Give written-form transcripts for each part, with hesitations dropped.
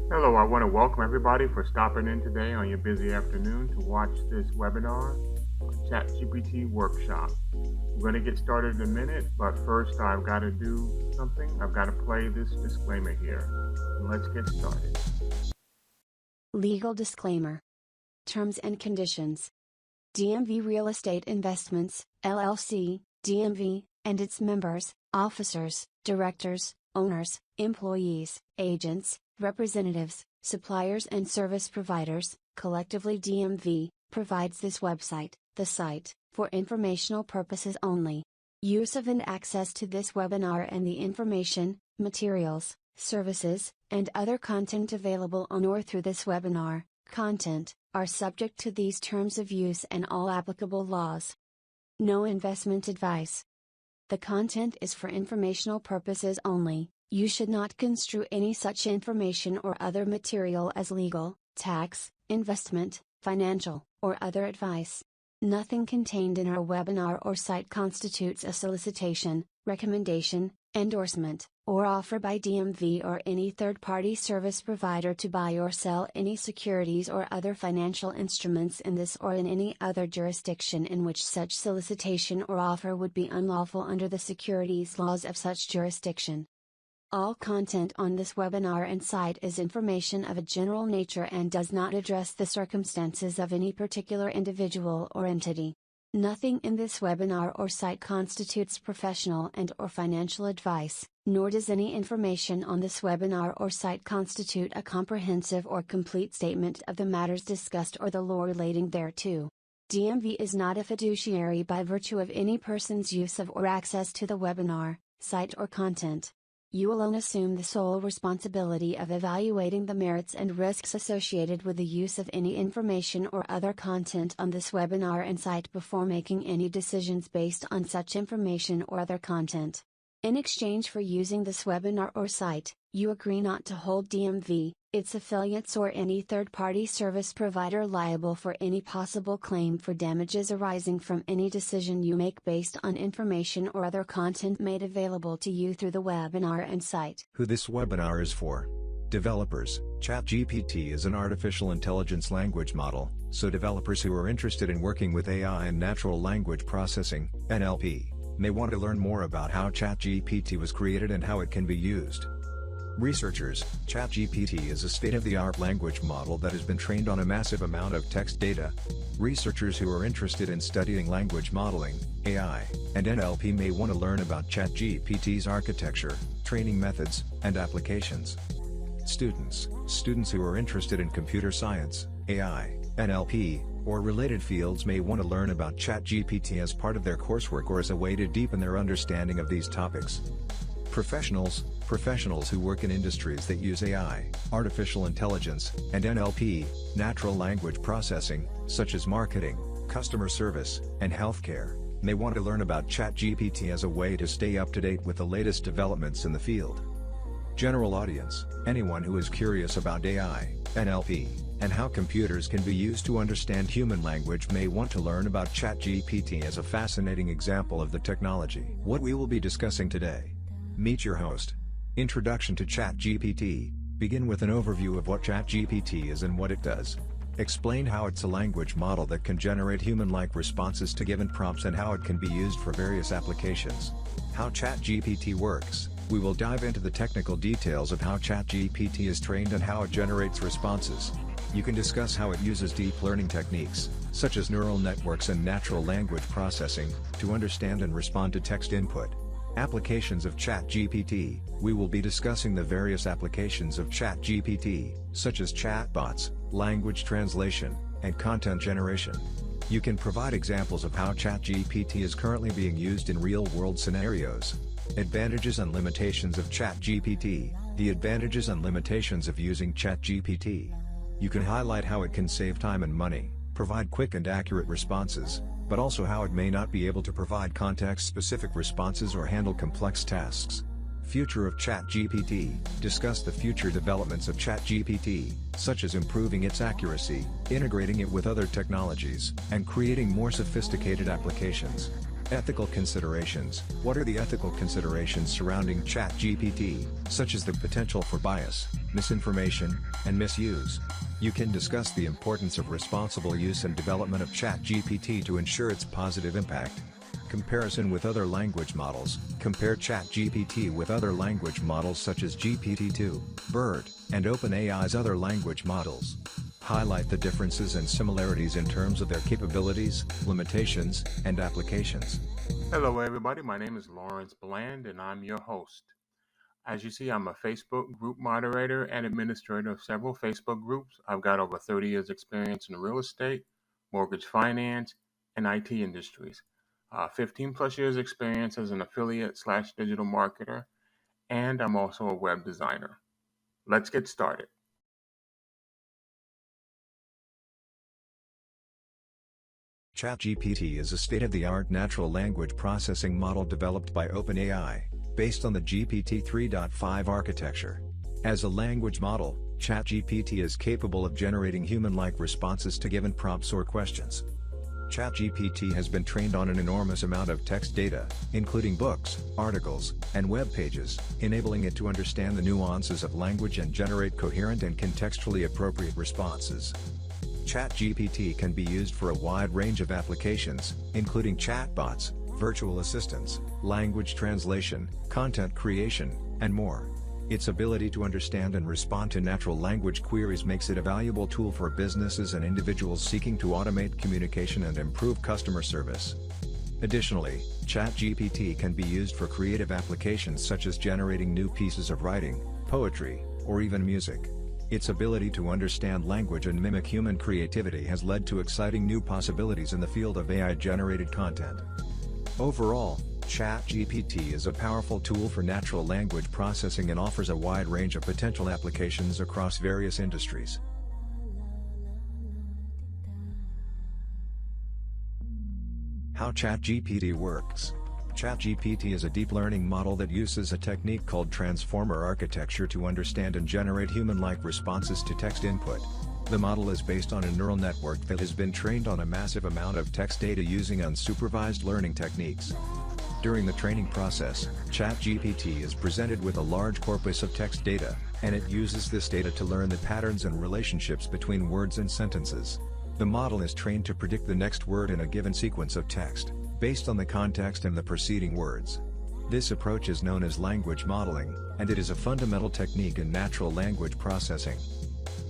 Hello, I want to welcome everybody for stopping in today on your busy afternoon to watch this webinar on ChatGPT workshop. We're going to get started in a minute, but first I've got to do something. I've got to play this disclaimer here. And let's get started. Legal disclaimer. Terms and conditions. DMV Real Estate Investments, LLC, DMV, and its members, officers, directors, owners, employees, agents, representatives, suppliers and service providers, collectively DMV, provides this website, the site, for informational purposes only. Use of and access to this webinar and the information, materials, services, and other content available on or through this webinar, content, are subject to these terms of use and all applicable laws. No investment advice. The content is for informational purposes only. You should not construe any such information or other material as legal, tax, investment, financial, or other advice. Nothing contained in our webinar or site constitutes a solicitation, recommendation, endorsement, or offer by DMV or any third-party service provider to buy or sell any securities or other financial instruments in this or in any other jurisdiction in which such solicitation or offer would be unlawful under the securities laws of such jurisdiction. All content on this webinar and site is information of a general nature and does not address the circumstances of any particular individual or entity. Nothing in this webinar or site constitutes professional and/or financial advice, nor does any information on this webinar or site constitute a comprehensive or complete statement of the matters discussed or the law relating thereto. DMV is not a fiduciary by virtue of any person's use of or access to the webinar, site or content. You alone assume the sole responsibility of evaluating the merits and risks associated with the use of any information or other content on this webinar and site before making any decisions based on such information or other content. In exchange for using this webinar or site, you agree not to hold DMV, its affiliates or any third-party service provider liable for any possible claim for damages arising from any decision you make based on information or other content made available to you through the webinar and site. Who this webinar is for? Developers. ChatGPT is an artificial intelligence language model, so developers who are interested in working with AI and natural language processing, NLP, may want to learn more about how ChatGPT was created and how it can be used. Researchers. ChatGPT is a state-of-the-art language model that has been trained on a massive amount of text data. Researchers who are interested in studying language modeling, AI, and NLP may want to learn about ChatGPT's architecture, training methods, and applications. Students. Students who are interested in computer science, AI, NLP, or related fields may want to learn about ChatGPT as part of their coursework or as a way to deepen their understanding of these topics. Professionals. Professionals who work in industries that use AI, artificial intelligence, and NLP, natural language processing, such as marketing, customer service, and healthcare, may want to learn about ChatGPT as a way to stay up to date with the latest developments in the field. General audience. Anyone who is curious about AI, NLP, and how computers can be used to understand human language may want to learn about ChatGPT as a fascinating example of the technology. What we will be discussing today. Meet your host. Introduction to ChatGPT. Begin with an overview of what ChatGPT is and what it does. Explain how it's a language model that can generate human-like responses to given prompts and how it can be used for various applications. How ChatGPT works. We will dive into the technical details of how ChatGPT is trained and how it generates responses. You can discuss how it uses deep learning techniques, such as neural networks and natural language processing, to understand and respond to text input. Applications of ChatGPT. We will be discussing the various applications of ChatGPT, such as chatbots, language translation, and content generation. You can provide examples of how ChatGPT is currently being used in real-world scenarios. Advantages and limitations of ChatGPT. The advantages and limitations of using ChatGPT. You can highlight how it can save time and money, provide quick and accurate responses, but also how it may not be able to provide context-specific responses or handle complex tasks. Future of ChatGPT. Discuss the future developments of ChatGPT, such as improving its accuracy, integrating it with other technologies, and creating more sophisticated applications. Ethical considerations. What are the ethical considerations surrounding ChatGPT, such as the potential for bias, misinformation, and misuse? You can discuss the importance of responsible use and development of ChatGPT to ensure its positive impact. Comparison with other language models. Compare ChatGPT with other language models such as GPT-2, BERT, and OpenAI's other language models. Highlight the differences and similarities in terms of their capabilities, limitations, and applications. Hello everybody, my name is Lawrence Bland and I'm your host. As you see, I'm a Facebook group moderator and administrator of several Facebook groups. I've got over 30 years experience in real estate, mortgage finance, and IT industries. 15 plus years experience as an affiliate/digital marketer, and I'm also a web designer. Let's get started. ChatGPT is a state-of-the-art natural language processing model developed by OpenAI, based on the GPT-3.5 architecture. As a language model, ChatGPT is capable of generating human-like responses to given prompts or questions. ChatGPT has been trained on an enormous amount of text data, including books, articles, and web pages, enabling it to understand the nuances of language and generate coherent and contextually appropriate responses. ChatGPT can be used for a wide range of applications, including chatbots, virtual assistants, language translation, content creation, and more. Its ability to understand and respond to natural language queries makes it a valuable tool for businesses and individuals seeking to automate communication and improve customer service. Additionally, ChatGPT can be used for creative applications such as generating new pieces of writing, poetry, or even music. Its ability to understand language and mimic human creativity has led to exciting new possibilities in the field of AI-generated content. Overall, ChatGPT is a powerful tool for natural language processing and offers a wide range of potential applications across various industries. How ChatGPT works. ChatGPT is a deep learning model that uses a technique called transformer architecture to understand and generate human-like responses to text input. The model is based on a neural network that has been trained on a massive amount of text data using unsupervised learning techniques. During the training process, ChatGPT is presented with a large corpus of text data, and it uses this data to learn the patterns and relationships between words and sentences. The model is trained to predict the next word in a given sequence of text, based on the context and the preceding words. This approach is known as language modeling, and it is a fundamental technique in natural language processing.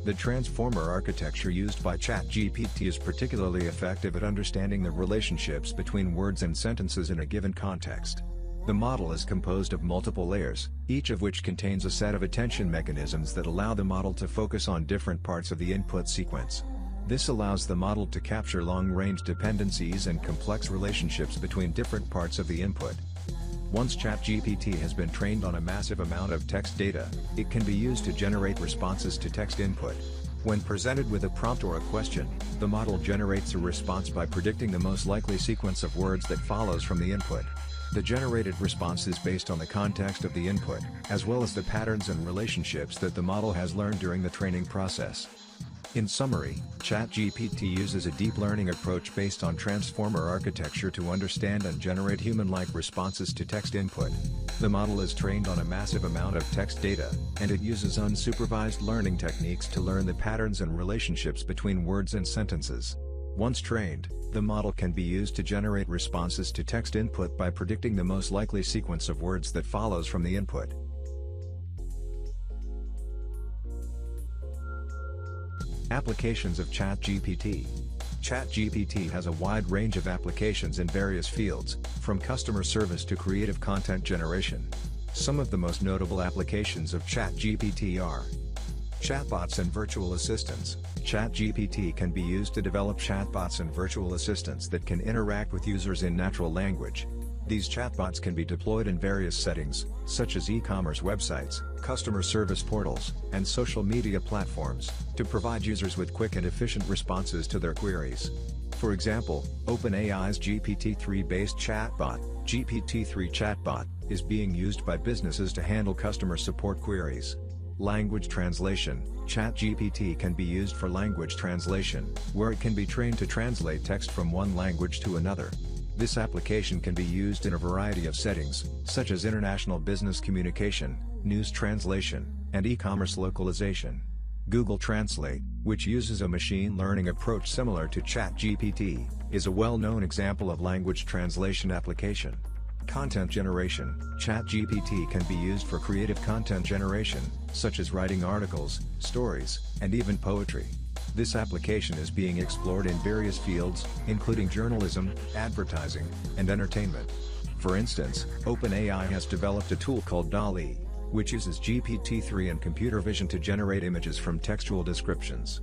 The transformer architecture used by ChatGPT is particularly effective at understanding the relationships between words and sentences in a given context. The model is composed of multiple layers, each of which contains a set of attention mechanisms that allow the model to focus on different parts of the input sequence. This allows the model to capture long-range dependencies and complex relationships between different parts of the input. Once ChatGPT has been trained on a massive amount of text data, it can be used to generate responses to text input. When presented with a prompt or a question, the model generates a response by predicting the most likely sequence of words that follows from the input. The generated response is based on the context of the input, as well as the patterns and relationships that the model has learned during the training process. In summary, ChatGPT uses a deep learning approach based on transformer architecture to understand and generate human-like responses to text input. The model is trained on a massive amount of text data, and it uses unsupervised learning techniques to learn the patterns and relationships between words and sentences. Once trained, the model can be used to generate responses to text input by predicting the most likely sequence of words that follows from the input. Applications of ChatGPT. ChatGPT has a wide range of applications in various fields, from customer service to creative content generation. Some of the most notable applications of ChatGPT are chatbots and virtual assistants. ChatGPT can be used to develop chatbots and virtual assistants that can interact with users in natural language. These chatbots can be deployed in various settings, such as e-commerce websites, customer service portals, and social media platforms, to provide users with quick and efficient responses to their queries. For example, OpenAI's GPT-3-based chatbot, GPT-3 Chatbot, is being used by businesses to handle customer support queries. Language translation. ChatGPT can be used for language translation, where it can be trained to translate text from one language to another. This application can be used in a variety of settings, such as international business communication, news translation, and e-commerce localization. Google Translate, which uses a machine learning approach similar to ChatGPT, is a well-known example of language translation application. Content generation. ChatGPT can be used for creative content generation, such as writing articles, stories, and even poetry. This application is being explored in various fields, including journalism, advertising, and entertainment. For instance, OpenAI has developed a tool called DALL-E, which uses GPT-3 and computer vision to generate images from textual descriptions.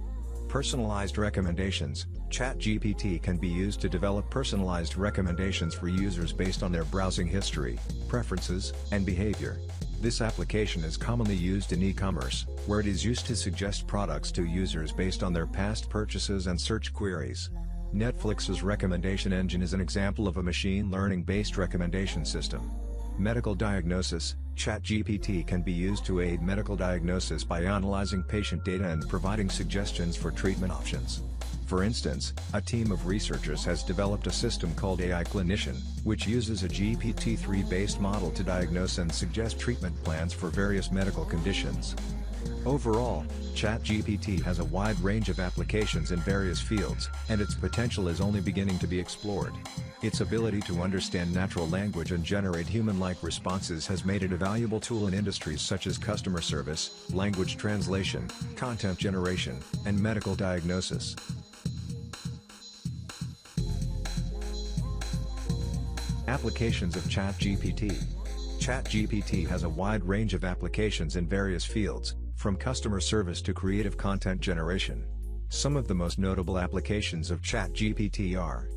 Personalized recommendations. ChatGPT can be used to develop personalized recommendations for users based on their browsing history, preferences, and behavior. This application is commonly used in e-commerce, where it is used to suggest products to users based on their past purchases and search queries. Netflix's recommendation engine is an example of a machine learning-based recommendation system. Medical diagnosis. ChatGPT can be used to aid medical diagnosis by analyzing patient data and providing suggestions for treatment options. For instance, a team of researchers has developed a system called AI Clinician, which uses a GPT-3-based model to diagnose and suggest treatment plans for various medical conditions. Overall, ChatGPT has a wide range of applications in various fields, and its potential is only beginning to be explored. Its ability to understand natural language and generate human-like responses has made it a valuable tool in industries such as customer service, language translation, content generation, and medical diagnosis. Applications of ChatGPT. ChatGPT has a wide range of applications in various fields, from customer service to creative content generation. Some of the most notable applications of ChatGPT are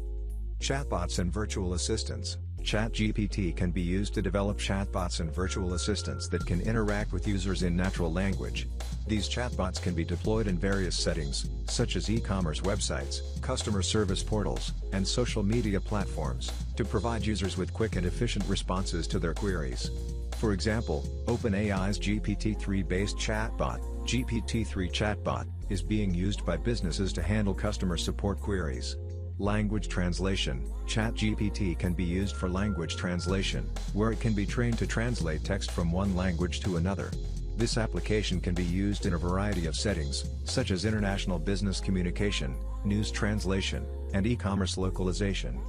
chatbots and virtual assistants. ChatGPT can be used to develop chatbots and virtual assistants that can interact with users in natural language. These chatbots can be deployed in various settings, such as e-commerce websites, customer service portals, and social media platforms, to provide users with quick and efficient responses to their queries. For example, OpenAI's GPT-3-based chatbot, GPT-3 Chatbot, is being used by businesses to handle customer support queries. Language translation. ChatGPT can be used for language translation, where it can be trained to translate text from one language to another. This application can be used in a variety of settings, such as international business communication, news translation, and e-commerce localization.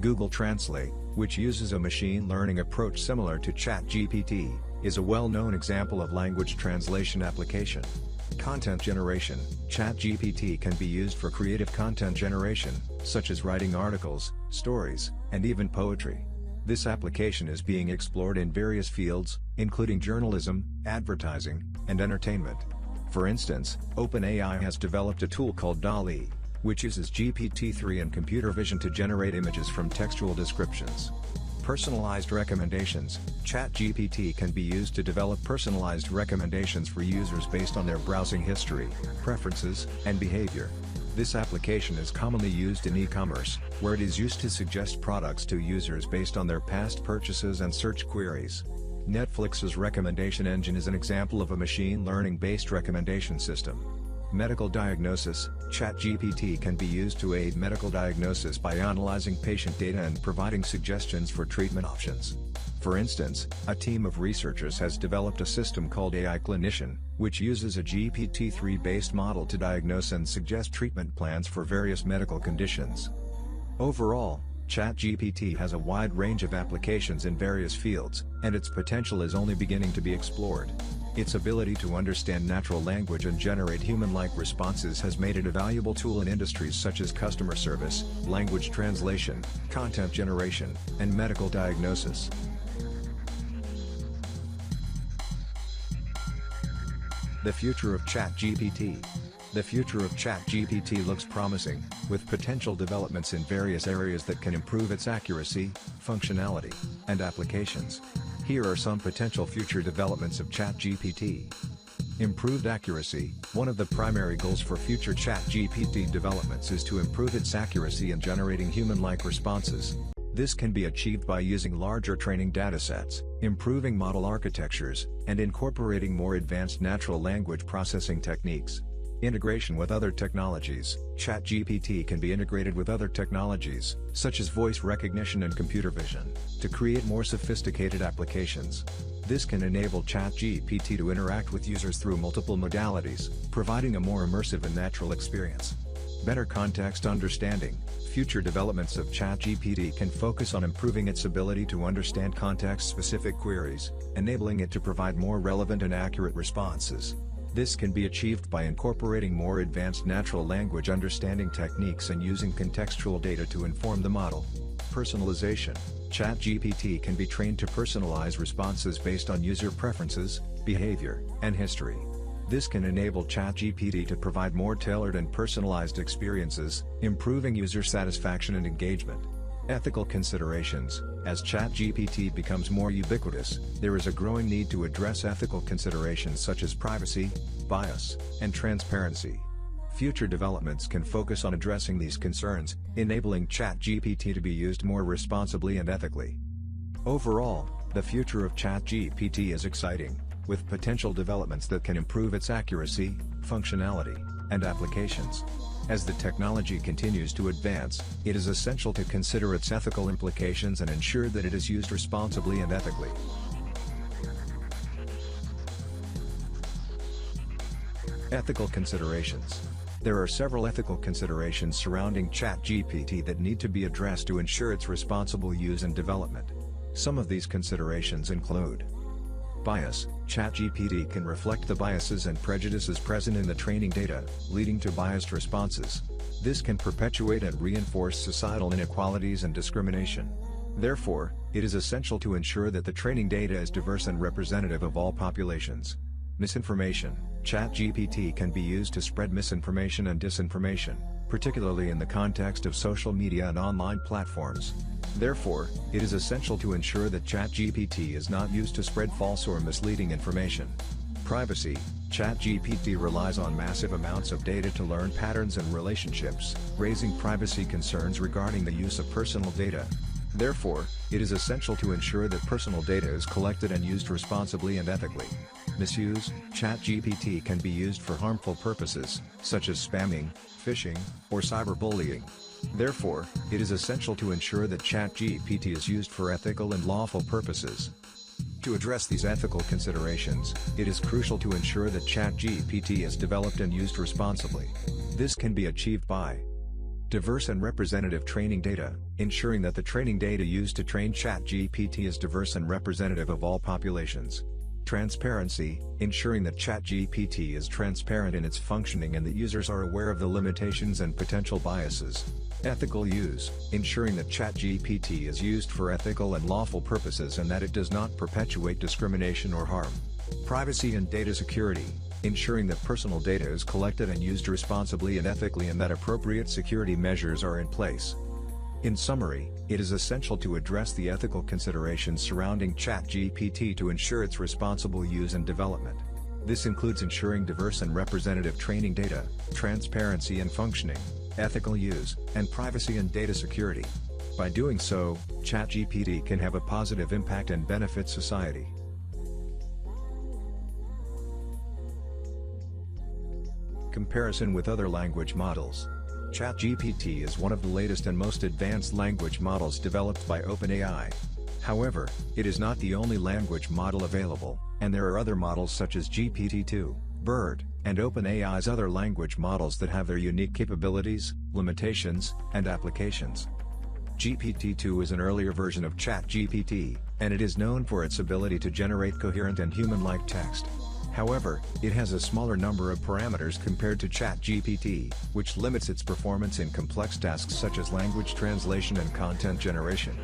Google Translate, which uses a machine learning approach similar to ChatGPT, is a well-known example of language translation application. Content generation. ChatGPT can be used for creative content generation, such as writing articles, stories, and even poetry. This application is being explored in various fields, including journalism, advertising, and entertainment. For instance, OpenAI has developed a tool called DALL-E, which uses GPT-3 and computer vision to generate images from textual descriptions. Personalized recommendations. ChatGPT can be used to develop personalized recommendations for users based on their browsing history, preferences, and behavior. This application is commonly used in e-commerce, where it is used to suggest products to users based on their past purchases and search queries. Netflix's recommendation engine is an example of a machine learning-based recommendation system. Medical diagnosis. ChatGPT can be used to aid medical diagnosis by analyzing patient data and providing suggestions for treatment options. For instance, a team of researchers has developed a system called AI Clinician, which uses a GPT-3-based model to diagnose and suggest treatment plans for various medical conditions. Overall, ChatGPT has a wide range of applications in various fields, and its potential is only beginning to be explored. Its ability to understand natural language and generate human-like responses has made it a valuable tool in industries such as customer service, language translation, content generation, and medical diagnosis. The future of ChatGPT. The future of ChatGPT looks promising, with potential developments in various areas that can improve its accuracy, functionality, and applications. Here are some potential future developments of ChatGPT. Improved accuracy. One of the primary goals for future ChatGPT developments is to improve its accuracy in generating human-like responses. This can be achieved by using larger training datasets, improving model architectures, and incorporating more advanced natural language processing techniques. Integration with other technologies. ChatGPT can be integrated with other technologies, such as voice recognition and computer vision, to create more sophisticated applications. This can enable ChatGPT to interact with users through multiple modalities, providing a more immersive and natural experience. Better context understanding. Future developments of ChatGPT can focus on improving its ability to understand context-specific queries, enabling it to provide more relevant and accurate responses. This can be achieved by incorporating more advanced natural language understanding techniques and using contextual data to inform the model. Personalization. ChatGPT can be trained to personalize responses based on user preferences, behavior, and history. This can enable ChatGPT to provide more tailored and personalized experiences, improving user satisfaction and engagement. Ethical considerations. As ChatGPT becomes more ubiquitous, there is a growing need to address ethical considerations such as privacy, bias, and transparency. Future developments can focus on addressing these concerns, enabling ChatGPT to be used more responsibly and ethically. Overall, the future of ChatGPT is exciting, with potential developments that can improve its accuracy, functionality, and applications. As the technology continues to advance, it is essential to consider its ethical implications and ensure that it is used responsibly and ethically. Ethical considerations. There are several ethical considerations surrounding ChatGPT that need to be addressed to ensure its responsible use and development. Some of these considerations include: bias. ChatGPT can reflect the biases and prejudices present in the training data, leading to biased responses. This can perpetuate and reinforce societal inequalities and discrimination. Therefore, it is essential to ensure that the training data is diverse and representative of all populations. Misinformation. ChatGPT can be used to spread misinformation and disinformation, particularly in the context of social media and online platforms. Therefore, it is essential to ensure that ChatGPT is not used to spread false or misleading information. Privacy. ChatGPT relies on massive amounts of data to learn patterns and relationships, raising privacy concerns regarding the use of personal data. Therefore, it is essential to ensure that personal data is collected and used responsibly and ethically. Misuse. ChatGPT can be used for harmful purposes, such as spamming, phishing, or cyberbullying. Therefore, it is essential to ensure that ChatGPT is used for ethical and lawful purposes. To address these ethical considerations, it is crucial to ensure that ChatGPT is developed and used responsibly. This can be achieved by diverse and representative training data, ensuring that the training data used to train ChatGPT is diverse and representative of all populations. Transparency, ensuring that ChatGPT is transparent in its functioning and that users are aware of the limitations and potential biases. Ethical use, ensuring that ChatGPT is used for ethical and lawful purposes and that it does not perpetuate discrimination or harm. Privacy and data security, ensuring that personal data is collected and used responsibly and ethically and that appropriate security measures are in place. In summary, it is essential to address the ethical considerations surrounding ChatGPT to ensure its responsible use and development. This includes ensuring diverse and representative training data, transparency and functioning, ethical use, and privacy and data security. By doing so, ChatGPT can have a positive impact and benefit society. Comparison with other language models. ChatGPT is one of the latest and most advanced language models developed by OpenAI. However, it is not the only language model available, and there are other models such as GPT-2, BERT, and OpenAI's other language models that have their unique capabilities, limitations, and applications. GPT-2 is an earlier version of ChatGPT, and it is known for its ability to generate coherent and human-like text. However, it has a smaller number of parameters compared to ChatGPT, which limits its performance in complex tasks such as language translation and content generation.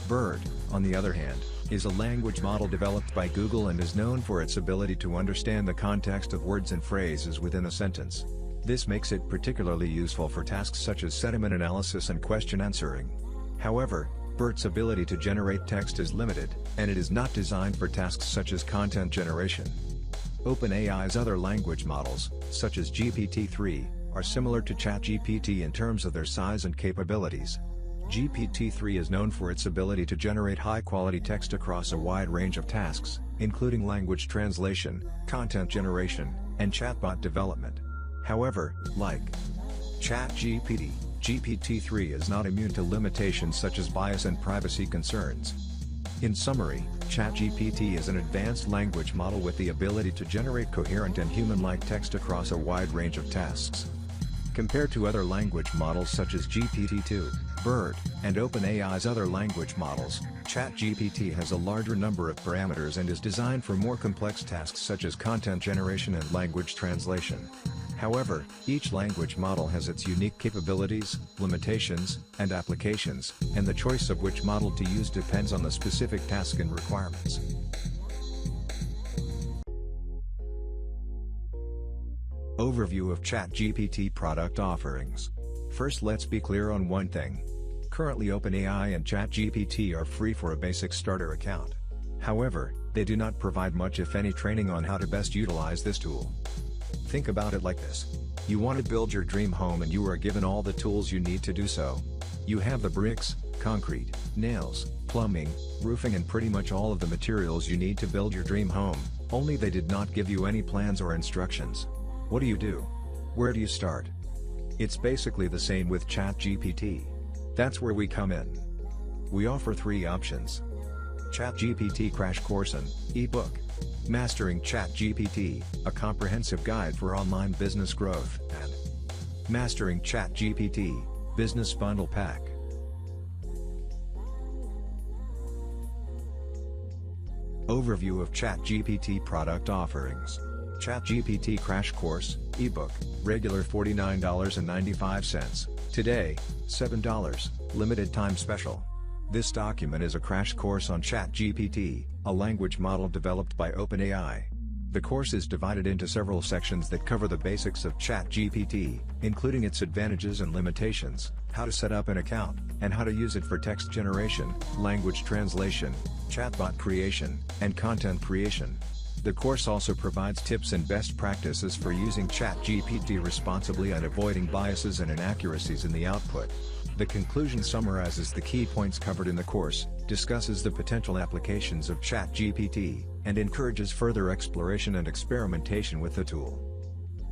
BERT, on the other hand, is a language model developed by Google and is known for its ability to understand the context of words and phrases within a sentence. This makes it particularly useful for tasks such as sentiment analysis and question answering. However, BERT's ability to generate text is limited, and it is not designed for tasks such as content generation. OpenAI's other language models, such as GPT-3, are similar to ChatGPT in terms of their size and capabilities. GPT-3 is known for its ability to generate high-quality text across a wide range of tasks, including language translation, content generation, and chatbot development. However, like ChatGPT, GPT-3 is not immune to limitations such as bias and privacy concerns. In summary, ChatGPT is an advanced language model with the ability to generate coherent and human-like text across a wide range of tasks. Compared to other language models such as GPT-2, BERT, and OpenAI's other language models, ChatGPT has a larger number of parameters and is designed for more complex tasks such as content generation and language translation. However, each language model has its unique capabilities, limitations, and applications, and the choice of which model to use depends on the specific task and requirements. Overview of ChatGPT product offerings. First, let's be clear on one thing. Currently, OpenAI and ChatGPT are free for a basic starter account. However, they do not provide much if any training on how to best utilize this tool. Think about it like this. You want to build your dream home and you are given all the tools you need to do so. You have the bricks, concrete, nails, plumbing, roofing and pretty much all of the materials you need to build your dream home, only they did not give you any plans or instructions. What do? Where do you start? It's basically the same with ChatGPT. That's where we come in. We offer 3 options. ChatGPT Crash Course and Ebook. Mastering ChatGPT, a comprehensive guide for online business growth, and Mastering ChatGPT, Business Bundle Pack. Overview of ChatGPT product offerings. ChatGPT Crash Course, Ebook, regular $49.95, today, $7, limited time special. This document is a crash course on ChatGPT, a language model developed by OpenAI. The course is divided into several sections that cover the basics of ChatGPT, including its advantages and limitations, how to set up an account, and how to use it for text generation, language translation, chatbot creation, and content creation. The course also provides tips and best practices for using ChatGPT responsibly and avoiding biases and inaccuracies in the output. The conclusion summarizes the key points covered in the course, discusses the potential applications of ChatGPT, and encourages further exploration and experimentation with the tool.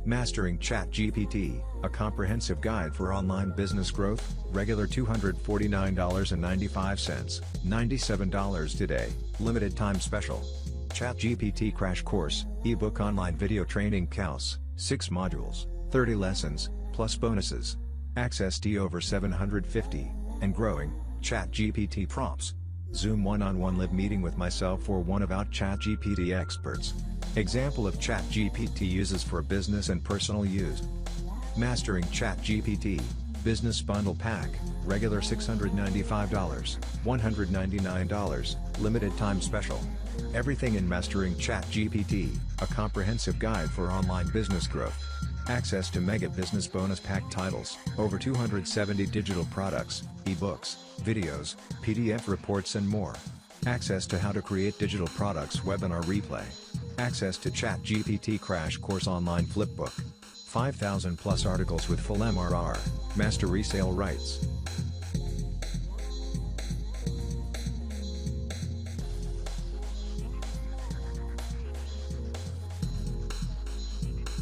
Mastering ChatGPT, a comprehensive guide for online business growth, regular $249.95, $97 today, limited time special. ChatGPT Crash Course, Ebook online video training course, 6 modules, 30 lessons, plus bonuses. Access to over 750, and growing, ChatGPT prompts. Zoom one-on-one live meeting with myself or one of our ChatGPT experts. Example of ChatGPT uses for business and personal use. Mastering ChatGPT, Business Bundle Pack, regular $695, $199, limited time special. Everything in Mastering ChatGPT, a comprehensive guide for online business growth. Access to Mega Business Bonus Pack titles, over 270 digital products, ebooks, videos, PDF reports and more. Access to How to Create Digital Products webinar replay. Access to ChatGPT Crash Course online flipbook. 5,000 plus articles with full MRR, master resale rights.